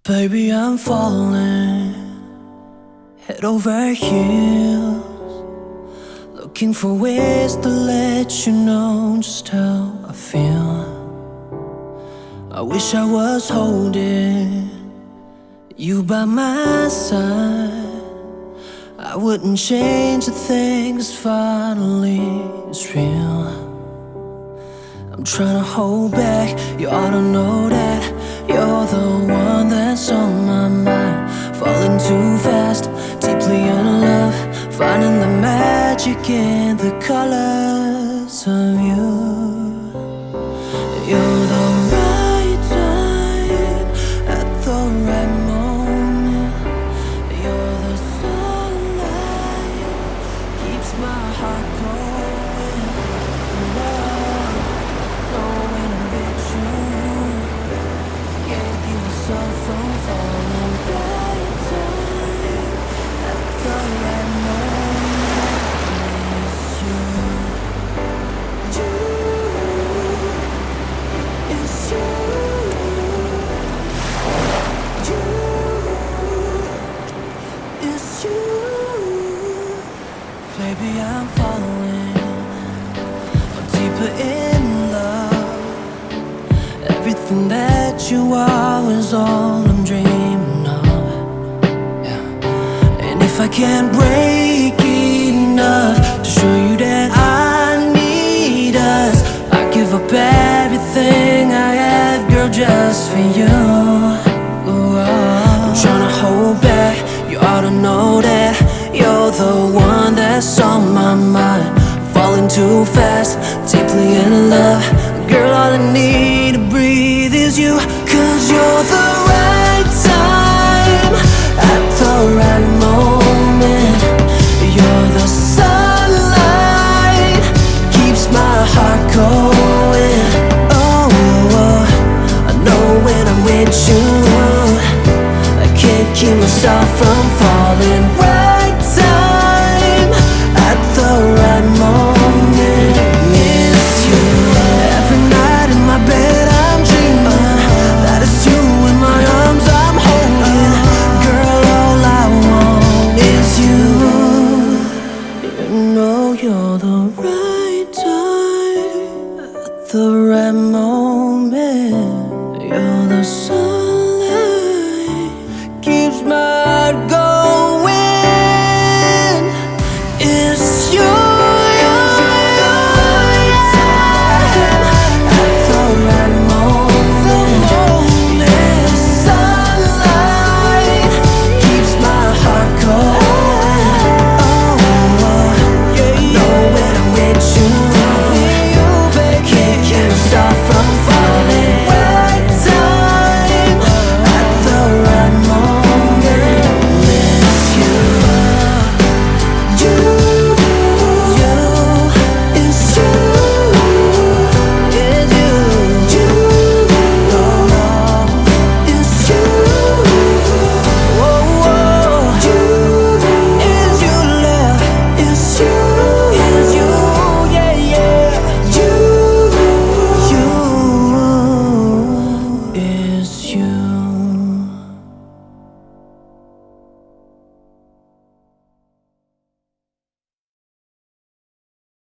Baby, I'm falling head over heels, looking for ways to let you know just how I feel. I wish I was holding you by my side. I wouldn't change a thing, 'cause finally it's real. I'm trying to hold back, you ought to know that you're the one that's on my mind. Falling too fast, deeply in love, finding the magic in the colors of you. You're the right time at the right moment. You're the sunlight, keeps my heart going. Knowing I'm with you, can't keep myself from falling. Right time at the right moment. It's you, it's you, it's you. Baby, I'm falling deeper in love. Everything that you are is all I'm dreaming of. Yeah. And if I can't break enough to show you that I need us, I give up everything I have, girl, just for you. Ooh, I'm tryna hold back, you ought to know that you're the one that's on my mind. Falling too fast, deeply in love, girl, all I need to breathe is you. 'Cause you're the right time at the right moment. You're the sunlight, keeps my heart going. Oh, I know when I'm with you, I can't keep myself from falling.